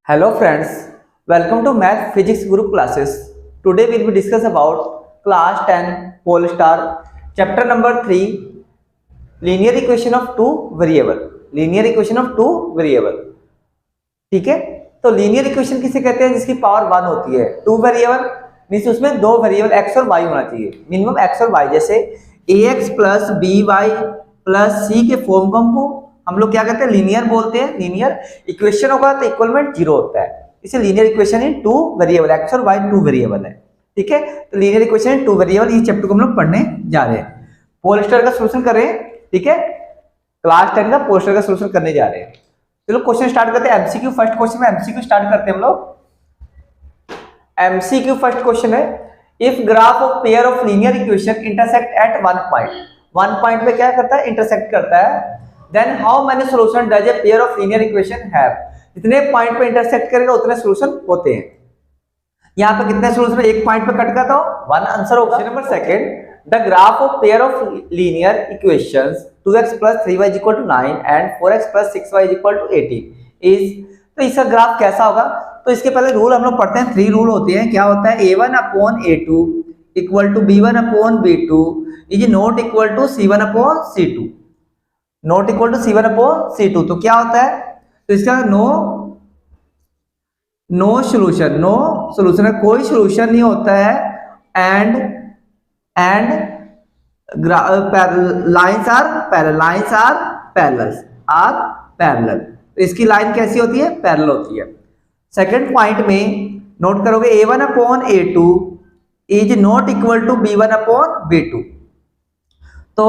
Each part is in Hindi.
Hello friends, welcome to Math Physics Group classes. Today we will discuss about class 10 Polestar chapter number 3 linear equation of two variable. Linear equation of two variable. ठीक है, तो लीनियर इक्वेशन किसे कहते हैं? जिसकी पावर 1 होती है। टू वेरिएबल मीन्स उसमें दो वेरिएबल x और y होना चाहिए, मिनिमम x और y। जैसे ax plus B Y plus C के फॉर्म को हम लोग क्या कहते हैं? लीनियर बोलते हैं। लीनियर इक्वेशन होगा तो इक्वलमेंट 0 होता है, इसे लीनियर इक्वेशन इन टू वेरिएबल x और y टू वेरिएबल है। ठीक है, तो लीनियर इक्वेशन इन टू वेरिएबल इस चैप्टर को हम लोग पढ़ने जा रहे हैं। पोलस्टर का सॉल्यूशन कर रहे हैं। ठीक है, क्लास 10 का पोलस्टर का सॉल्यूशन करने जा रहे हैं। चलो क्वेश्चन स्टार्ट करते हैं। एमसीक्यू फर्स्ट क्वेश्चन में एमसीक्यू स्टार्ट करते हैं हम लोग। एमसीक्यू फर्स्ट क्वेश्चन है, if graph of pair of linear equation intersect at one point पे क्या करता है? इंटरसेक्ट करता है। Then how many solution does a pair of linear equation have? जितने पॉइंट पे इंटरसेक्ट करेगा उतने सॉल्यूशन होते हैं। यहाँ पे कितने सॉल्यूशन? एक पॉइंट पे कट करता हूं, वन आंसर होगा। Number second, the graph of pair of linear equations 2x plus 3y is equal to 9 and 4x plus 6y is equal to 18 is, तो इसका ग्राफ कैसा होगा? तो इसके पहले रूल हम लोग पढ़ते हैं। 3 रूल होते हैं। क्या होता है? a1 upon a2 equal to b1 upon b2 is not equal to c1 upon c2, not equal to c1 upon c2। तो क्या होता है? तो इसका नो सॉल्यूशन है, कोई सॉल्यूशन नहीं होता है। And lines are parallel. तो इसकी लाइन कैसी होती है? पैरेलल होती है। सेकंड पॉइंट में नोट करोगे a1 upon a2 is not equal to b1 upon b2। तो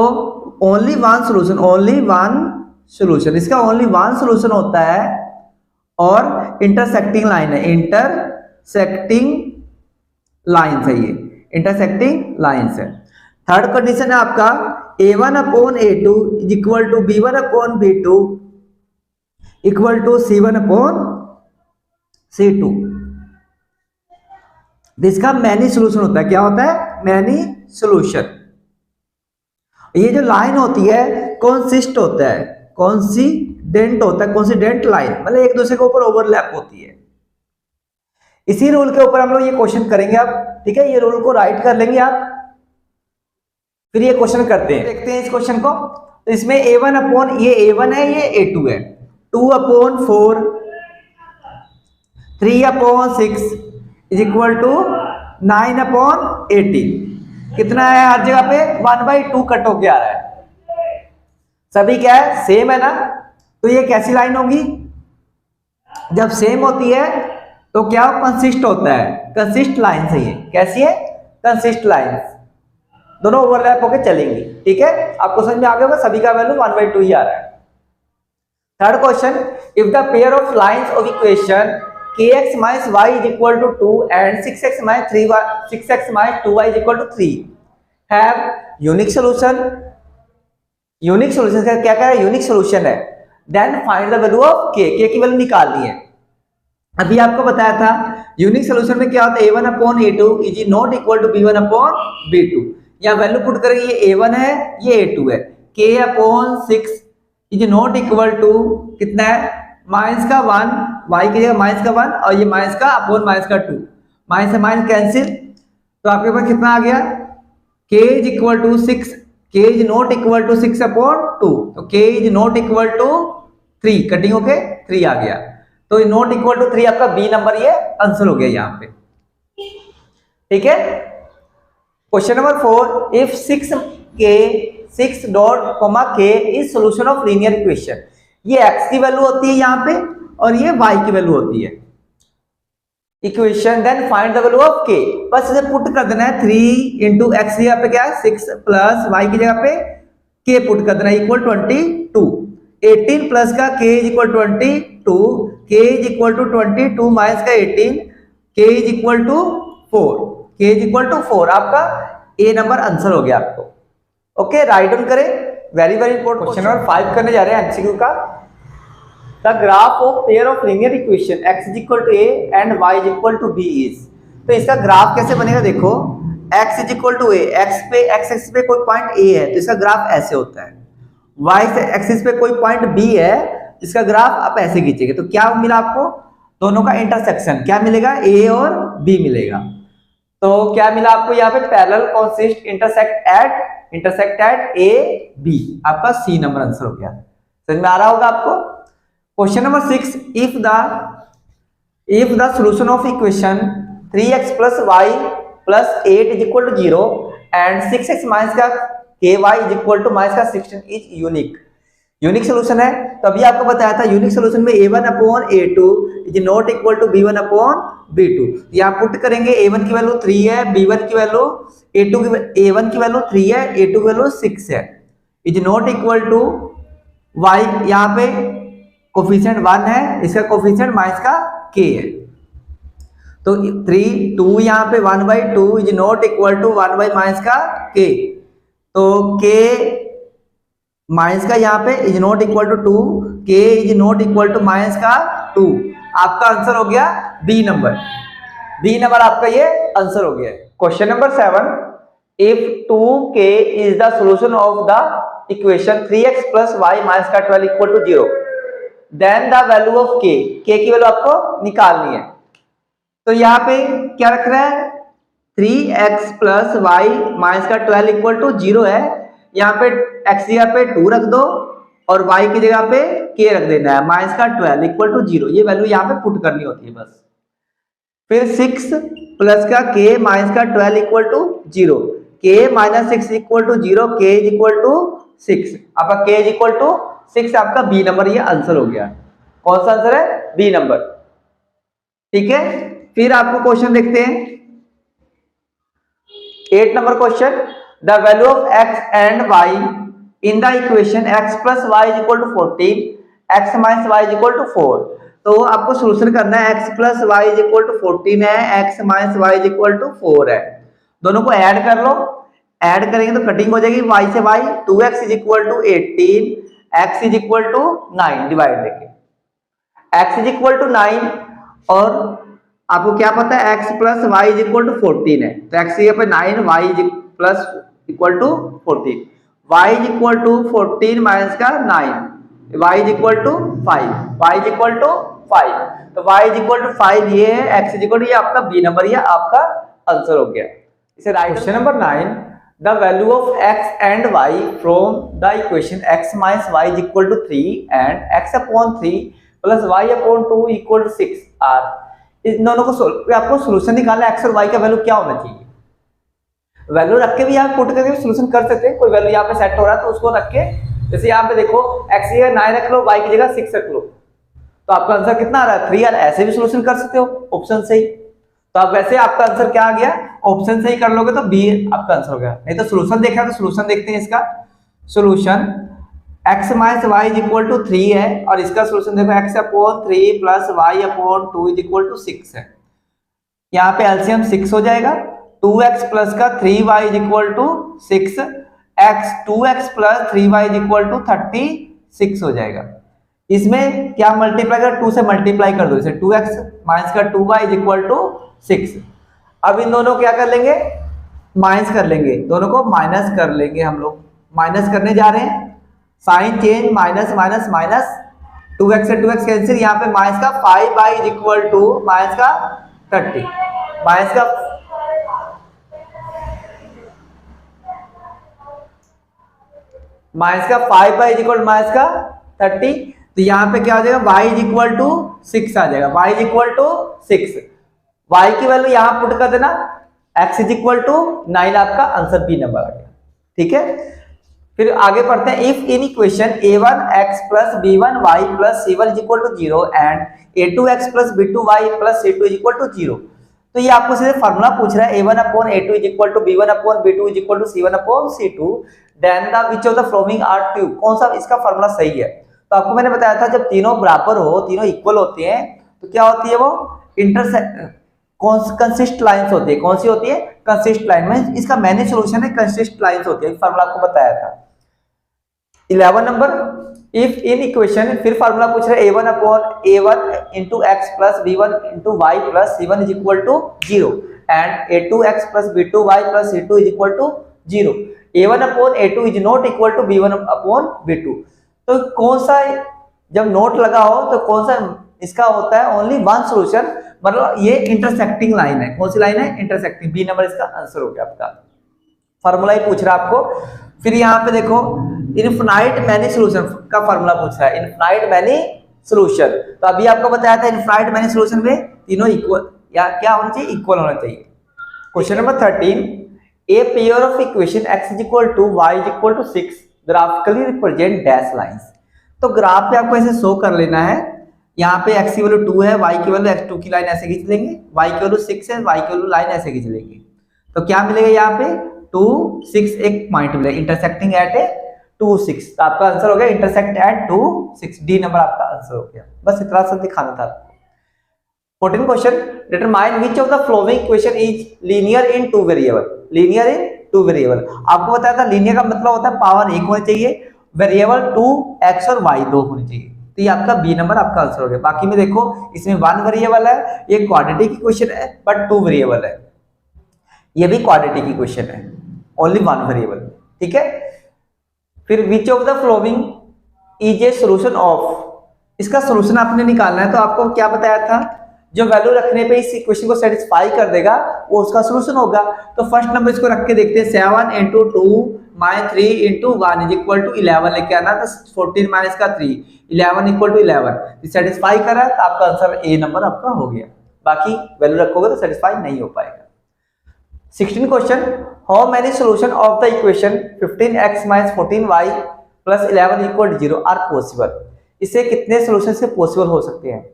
ओनली वन सॉल्यूशन, इसका ओनली वन सॉल्यूशन होता है और इंटरसेक्टिंग लाइन है, इंटरसेक्टिंग लाइन्स है। थर्ड कंडीशन है आपका a1 upon a2 is equal to b1 upon b2 equal to c1 upon c2। इसका मैनी सॉल्यूशन होता है। क्या होता है? Many solution. ये जो लाइन होती है कॉन्सिस्टेंट लाइन, मतलब एक दूसरे के ऊपर ओवरलैप होती है। इसी रूल के ऊपर हम लोग ये क्वेश्चन करेंगे आप। ठीक है, ये रूल को राइट कर लेंगे आप, फिर ये क्वेश्चन करते हैं। देखते हैं इस क्वेश्चन को। तो इसमें a1 अपॉन, ये a1 है, ये a2 है। 2 upon 4 3 upon 6 is equal to 9 upon 18। कितना है? हर जगह पे 1/2 कट होके आ रहा है। सभी क्या है? सेम है ना। तो ये कैसी लाइन होगी? जब सेम होती है तो क्या कंसिस्ट होता है? कंसिस्ट लाइन से। ये कैसी है? कंसिस्ट लाइन, दोनों ओवरलैप होकर चलेंगी। ठीक है, आपको समझ में आ गया होगा। सभी का वैल्यू 1/2 ही आ रहा है। Third question, if the pair of lines of equation kx minus y is equal to 2 and 6x minus 2y is equal to 3 have unique solution। Unique solution का क्या है? यूनिक सॉल्यूशन है। Then find the value of k की वैल्यू निकालनी है। अभी आपको बताया था यूनिक सॉल्यूशन में क्या होता है? a1 upon a2 is not equal to b1 upon b2। यहाँ वैल्यू पुट करेंगे, ये a1 है, ये a2 है। k upon 6 is not equal to कितना है? माइनस का 1, y की जगह माइनस का 1 और ये माइनस का अपॉन माइनस का 2, माइनस से माइनस कैंसिल। तो आपके पास कितना आ गया? k is equal to 6, k is not equal to 6 upon 2, तो k is not equal to 3, cutting होके 3 आ गया। तो नॉट इक्वल टू 3 आपका बी नंबर ये आंसर हो गया यहाँ पे। ठीक है, question number 4, if 6 dot comma k is solution of linear equation. ये x की वैल्यू होती है यहाँ पे और ये y की वैल्यू होती है equation. Then find the value of k। बस इसे पुट कर देना है। 3 इंटू एक्स यहाँ पे क्या है? 6 प्लस y की जगह पे k पुट कर देना है इक्वल 22। 18 प्लस का k is equal 22, k is equal to 22 minus का 18, k इज इक्वल टू 4। आपका a नंबर आंसर हो गया आपको। ओके, राइट डाउन करें। वेरी इंपॉर्टेंट क्वेश्चन नंबर 5 करने जा रहे हैं एमसीक्यू का। The graph of pair of linear equation x is equal to a and y is equal to b is. तो इसका ग्राफ कैसे बनेगा? देखो, x is equal to a, x axis पे कोई पॉइंट a है तो इसका ग्राफ ऐसे होता है। y एक्सिस पे कोई पॉइंट b है इसका ग्राफ आप ऐसे खींचेंगे तो क्या मिला आपको? दोनों का इंटरसेक्शन क्या मिलेगा, ए और बी मिलेगा। तो क्या मिला आपको यहाँ पे, parallel consist intersect at A B, आपका सी नंबर आंसर हो गया। समझ में आ रहा होगा आपको। Question number 6, if the solution of equation 3x plus y plus 8 is equal to 0 and 6x minus का ky is equal to minus का 16 is यूनिक सोल्यूशन है। तो अभी आपको बताया था यूनिक सोल्यूशन में a1 upon a2 is not equal to b1 upon b2। यहाँ पुट करेंगे a1 की वैल्यू 3 है, b1 की वैल्यू a1 की वैल्यू 3 है, a2 की वैल्यू 6 है, is not equal to y, यहाँ पे कोफिशिएंट 1 है, इसका कोफिशिएंट माइनस का k है। तो 3 2 यहाँ पे 1/2 is not equal to 1 by minus का k। तो k माइनस का यहाँ पे is not equal to 2, k is not equal to minus का 2। आपका आंसर हो गया बी नंबर। बी नंबर आपका ये आंसर हो गया। Question number 7, if 2k is the solution of the equation 3x plus Y minus का 12 equal to 0, then the value of k की वैल्यू आपको निकालनी है। तो यहाँ पे क्या रख रहा है, 3x प्लस वाई माइनस का 12 इक्वल टू 0 है। यहाँ पे x की जगह पे 2 रख दो और y की जगह पे k रख देना है, माइनस का 12 इक्वल टू 0, ये वैल्यू यहाँ पे पुट करनी होती है बस। फिर 6 प्लस का k माइनस का 12 equal to 0, k minus 6 equal to 0, k is equal to 6, आपका k इज इक्वल टू 6, आपका बी नंबर ये आंसर हो गया। कौन सा आंसर है, बी नंबर। ठीक है, फिर आपको क्वेश्चन देखते हैं 8 number question, the value of x and y in the equation x plus y is equal to 14, x minus y is equal to 4। तो आपको सोल्यूशन करना है, x plus y is equal to 14 है, x minus y is equal to 4 है, दोनों को ऐड कर लो। ऐड करेंगे तो कटिंग हो जाएगी, y से y 2x is equal to 18, x is equal to 9, divide देंगे x इज इक्वल टू 9 और आपको क्या पता है x plus y is equal to 14 है, तो x की जगह पे 9, y is plus equal to 14, y is equal to 14 minus का 9, y is equal to 5, y is equal to 5, तो y इज इक्वल टू 5 ये है, x इज इक्वल टू ये आपका बी नंबर, ये आपका आंसर हो गया। इसे write. Question number 9, the value of x and y from the equation x minus y is equal to 3 and x upon 3 plus y upon 2 equal to 6 are. इन दोनों को आपको सोल्यूशन निकालना है, x और y का वैल्यू क्या होना चाहिए। वैल्यू रख के भी आप पुट करके सोल्यूशन कर सकते हैं, कोई वैल्यू यहाँ पे सेट हो रहा है तो उसको रख के, जैसे यहाँ पे देखो x की जगह 9 रख लो, y की जगह 6 रख लो, तो आपका आंसर कितना आ रहा है 3 यार, ऐसे भी सोल्यूशन कर सकते हो ऑप्शन से ही। तो आप वैसे आपका आंसर क्या आ गया, ऑप्शन से ही कर लोगे तो बी आपका आंसर हो गया। नहीं तो सोल्यूशन देखा तो सोल्यूशन देखते हैं, इसका solution x minus y is equal to 3 है और इसका सोल्यूशन देखो x upon 3 plus y upon 2 is equal to 6 है। यहाँ पे एलसीएम 6 हो जाएगा, 2x प्लस का 3y is equal to 6, 2x plus 3y is equal to 36 हो जाएगा। इसमें क्या मल्टीप्लाई कर, 2 से मल्टीप्लाई कर दो, इसे 2x माइनस का 2y इज इक्वल टू 6। अब इन दोनों को क्या कर लेंगे, माइनस कर लेंगे, दोनों को माइनस कर लेंगे, हम लोग माइनस करने जा रहे हैं, sign change, minus minus minus, 2x से 2x कैंसिल, यहाँ पे माइनस का 5y is equal to minus का 30, माइनस का माइनस का 5y इज इक्वल माइनस का 30, तो यहाँ पे क्या हो जाएगा y इज इक्वल टू 6 आ जाएगा, y is equal to 6, y की वैल्यू यहाँ पुट कर देना, x इज इक्वल टू 9, आपका आंसर बी नंबर आ गया। ठीक है, फिर आगे पढ़ते हैं, if in equation a1x plus b1y plus c1 is equal to 0 and a2x plus b2y plus c2 is equal to 0। तो ये आपको सीधे फार्मूला पूछ रहा है, a1 upon a2 is equal to b1 upon b2 is equal to c1 upon c2, then the which of the following are true, कौन सा इसका फार्मूला सही है। तो आपको मैंने बताया था जब तीनों बराबर हो, तीनों इक्वल होते हैं, तो क्या होती है वो कंसिस्ट लाइंस होती है। कौन सी होती है, कंसिस्ट लाइन में, इसका मैंने सॉल्यूशन है कंसिस्ट लाइंस होती है, फार्मूला आपको बताया था। 11 नंबर, इफ इन इक्वेशन, फिर फार्मूला पूछ रहे a1 upon a1 into x plus b1 into y plus c1 is equal to 0 and a2x plus b2y plus c2 is equal to 0, a1 upon a2 is not equal to b1 upon b2। तो कौन सा, जब नोट लगा हो तो कौन सा इसका होता है ओनली वन सोल्यूशन, मतलब ये इंटरसेक्टिंग लाइन है। कौन सी लाइन है? इंटरसेक्टिंग। बी नंबर इसका आंसर हो गया आपका। फार्मूला ही पूछ रहा है आपको। फिर यहाँ पे देखो इनफिनाइट मैनी सोल्यूशन का फार्मूला पूछ रहा है, इनफिनाइट मैनी सोल्यूशन। तो अभी आपको बताया था इनफिनाइट मैनी सोल्यूशन में तीनों इक्वल या क्या होना चाहिए? इक्वल होना चाहिए। Question number 13, a pair of equation x is equal to y is equal to 6 graphically represent dash lines. तो ग्राफ पे आपको ऐसे शो कर लेना है, यहाँ पे x की वैल्यू 2 है, y की वैल्यू x2 की लाइन ऐसे खींच लेंगे, y की वैल्यू 6 है, y की वैल्यू लाइन ऐसे खींच लेंगे। तो क्या मिलेगा यहाँ पे? 2 6 एक पॉइंट मिलेगा इंटरसेक्टिंग एट ए 2 6। तो आपका आंसर हो गया इंटरसेक्ट एट 2 6। डी नंबर आपका आंसर हो गया। बस इतना सा दिखाना था आपको। 14 question, determine which of the following equation is linear in two variable. Linear in two variable आपको बताया था, लीनियर का मतलब होता है पावर 1 होनी चाहिए, वेरिएबल 2 x और y 2 होनी चाहिए। तो ये आपका बी नंबर आपका आंसर हो गया। बाकी में देखो इसमें 1 वेरिएबल है, ये क्वाड्रेटिक इक्वेशन है, बट 2 वेरिएबल है। ये भी क्वाड्रेटिक इक्वेशन है, ओनली 1 वेरिएबल। ठीक है। फिर विच of the following is a solution of, इसका सॉल्यूशन आपने निकालना है। तो आपको क्या बताया था? जो वैल्यू रखने पे इस इक्वेशन को सेटिस्फाई कर देगा वो उसका सॉल्यूशन होगा। तो फर्स्ट नंबर इसको रख के देखते हैं। 7 × 2 - 3 × 1 इज इक्वल टू 11 लेके आना। तो 14 माइनस का 3 11 इक्वल टू 11 सेटिस्फाई कर रहा है, तो आपका आंसर ए नंबर आपका हो गया। बाकी वैल्यू रखोगे तो सेटिस्फाई नहीं हो पाएगा। 16 question, how many solution of the equation 15x - 14y + 11 = 0 are possible. इससे कितने सॉल्यूशन से पॉसिबल हो सकते हैं?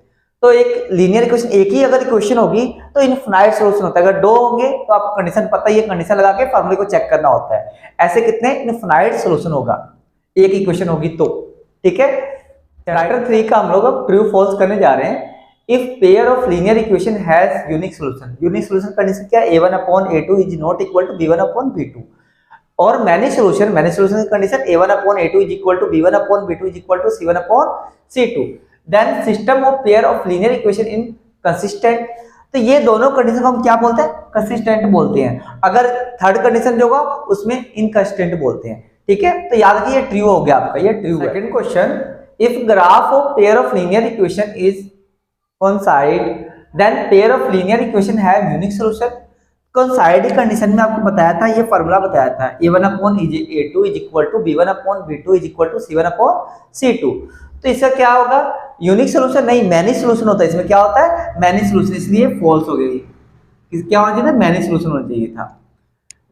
तो एक लीनियर इक्वेशन, एक ही अगर इक्वेशन होगी तो इनफिनाइट सॉल्यूशन होता है। अगर 2 होंगे तो आपको कंडीशन पता ही है, कंडीशन लगा के फार्मूले को चेक करना होता है। ऐसे कितने इनफिनाइट सॉल्यूशन होगा एक इक्वेशन होगी तो। ठीक है। चैप्टर 3 का हम लोग अब ट्रू फॉल्स करने जा रहे हैं। If pair of linear equation has unique solution, unique solution condition क्या है? a1/a2 is not equal to b1/b2। और मैनी सॉल्यूशन, मैनी सॉल्यूशन की condition a1/a2 is equal to b1/b2 is equal to c1/c2। Then system of pair of linear equation inconsistent. तो ये दोनों कंडीशन को हम क्या बोलते हैं? कंसिस्टेंट बोलते हैं। अगर थर्ड कंडीशन जो होगा उसमें इनकंसिस्टेंट बोलते हैं। ठीक है। तो याद रखिए ये ट्रू हो गया आपका, ये ट्रू है। Second question, if graph of pair of linear equation is coincide then pair of linear equation have unique solution. Coincide condition में आपको बताया था, ये फार्मूला बताया था, a1/a2 is equal to b1/b2 is equal to c1/c2। तो इसका क्या होगा? यूनिक सॉल्यूशन नहीं, मैनी सॉल्यूशन होता है। इसमें क्या होता है? मैनी सॉल्यूशन, इसलिए फॉल्स हो गई। क्या होना चाहिए? मैनी सॉल्यूशन होना चाहिए था।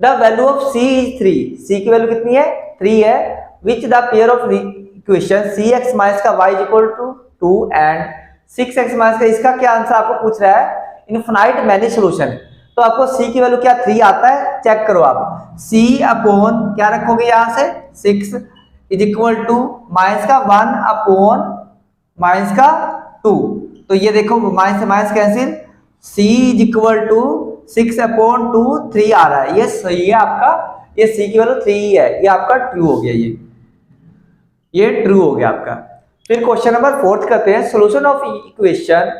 The value of c is 3। c की वैल्यू कितनी है? 3 है। Which the pair of equation cx minus का y is equal to 2 and 6x minus का, इसका क्या आंसर आपको पूछ रहा है? Infinite many solution. तो आपको c की वैल्यू क्या 3 आता है? चेक करो आप। c अपॉन क्या रखोगे यहां से? 6 इज इक्वल टू माइनस का 1 अपॉन माइनस का 2। तो ये देखो माइनस से minus cancel, c is equal to 6/2 3 आ रहा है। ये सही है आपका, ये c की वैल्यू 3 ही है, ये आपका ट्रू हो गया। ये ट्रू हो गया आपका। फिर क्वेश्चन नंबर 4 करते हैं। Solution of equation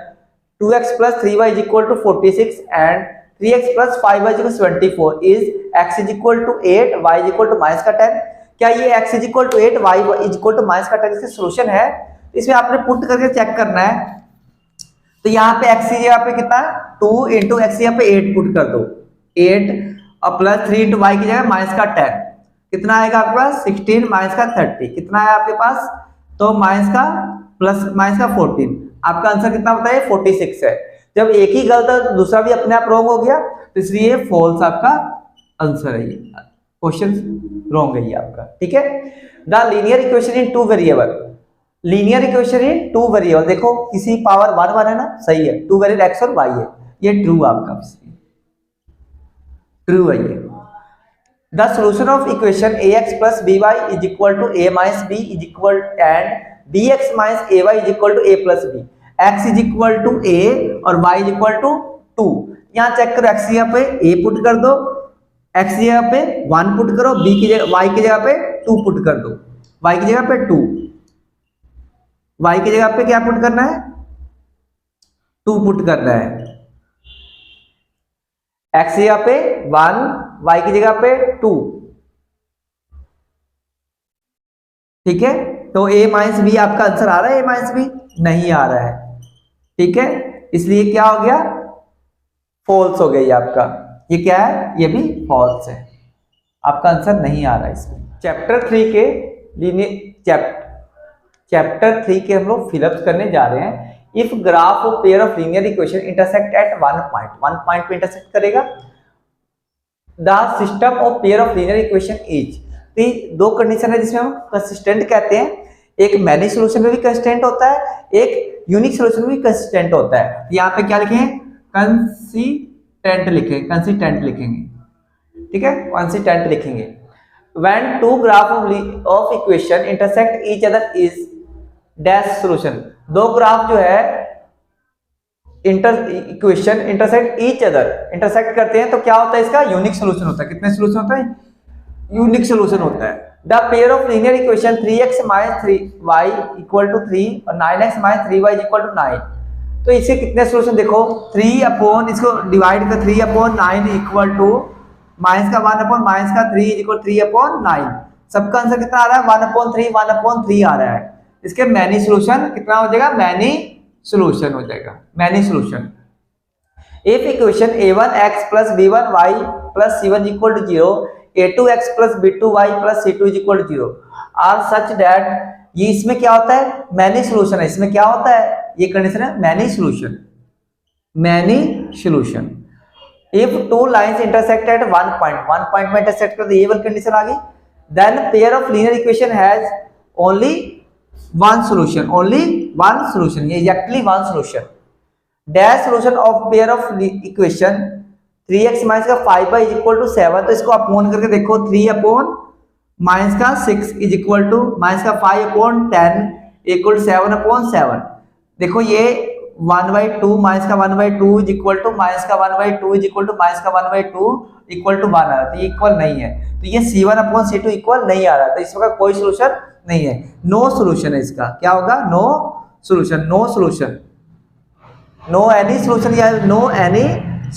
2x + 3y is equal to 46 and 3x + 5y is 24 is x is equal to 8 y is equal to -10। क्या ये x is equal to 8 y is equal to -10 इसका सॉल्यूशन है? इसमें आपने पुट करके चेक करना है। तो यहाँ पे x की जगह पे कितना 2 × x यहाँ पे 8 पुट कर दो, 8 और प्लस 3 × y की जगह -10 कितना आएगा आपके पास? 16 -30 कितना है आपके पास? तो -14। आपका आंसर कितना बताइए? 46 है। जब एक ही गलत है तो दूसरा भी अपने आप रॉन्ग हो गया, तो इसलिए फॉल्स आपका आंसर है। क्वेश्चन रॉन्ग है ये आपका। ठीक है। The linear equation in 2 variable, linear equation in 2 variable, देखो किसी पावर 1 है ना, सही है। 2 वेरिएबल x और y है, ये ट्रू आपका, ट्रू है ये। The solution of equation ax + by is equal to a - b is equal and bx - ay is equal to a + b। x is equal to a और y इज इक्वल टू 2। यहाँ चेक करो, x यहाँ पे a पुट कर दो, x की जगह पे 1 पुट करो, b की जगह y की जगह पे 2 पुट कर दो, y की जगह पे 2, y की जगह पे क्या पुट करना है? 2 पुट करना है। x की जगह पे 1, y की जगह पे 2। ठीक है। तो a - b आपका आंसर आ रहा है? a - b नहीं आ रहा है। ठीक है, इसलिए क्या हो गया, फॉल्स हो गया ये आपका। ये क्या है, ये भी फॉल्स है, आपका आंसर नहीं आ रहा है इसमें। चैप्टर 3 के चैप्टर 3 के हम लोग फिलअप करने जा रहे हैं। If graph of pair of linear equation intersect at one point पे इंटरसेक्ट करेगा, the system of pair of linear equation is. तो दो कंडीशन है जिसमें हम कंसिस्टेंट कहते हैं, एक मैनी सोल्यूशन में भी कंसिस्टेंट होता है, एक यूनिक सोल्यूशन में भी कंसिस्टेंट होता है। यहाँ पे क्या लिखेंगे, कंसिस्टेंट लिखेंगे, ठीक है, कंसिस्टेंट लिखेंगे। When two graph of equation intersect each other is dash solution। दो ग्राफ जो है equation intersect each other, intersect करते हैं तो क्या होता है, इसका यूनिक सोल्यूशन होता है। कितने सोल्यूशन होता है, यूनिक सोल्यूशन होता है। The pair of linear equation 3x - 3y = 3 और 9x - 3y = 9। तो इसे कितने सोल्यूशन देखो, 3 अपॉन, इसको डिवाइड कर 3/9 इक्वल टू -1/-3 = 3/9। सबका आंसर कितना आ रहा है, 1/3 आ रहा है। इसके मैनी सोल्यूशन कितना हो जाएगा, मैनी सोल्यूशन हो जाएगा, many solution. If equation a1x + b1y + c1 = 0, a2x + b2y + c2 = 0 are such that, ये इसमें क्या होता है, मैनी सोल्यूशन है। इसमें क्या होता है, ये कंडीशन है many solution, many solution. If two lines intersect at one point में intersect कर, ये वाली कंडीशन आ गई। Then pair of linear equation has only one solution, ये exactly one solution। Dash solution of pair of equation 3x - 5y = 7। तो इसको अपॉन करके देखो, 3/-6 = -5/10 = 7/7। देखो ये 1/2 - 1/2 = -1/2 = 1 आ रहा है, तो ये इक्वल नहीं है। तो ये C1/C2 इक्वल नहीं आ रहा, तो इसका कोई सोल्यूशन नहीं है, नो सोल्यूशन है इसका। क्या होगा, no solution, no any solution या no any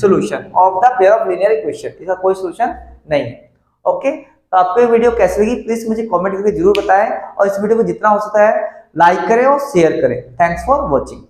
solution of the pair of linear equation, इसका कोई सोल्यूशन नहीं है। ओके, तो आपको ये वीडियो कैसी लगी प्लीज मुझे कमेंट करके जरूर बताएं, और इस वीडियो को जितना हो सकता है लाइक करें और शेयर करें। Thanks for watching.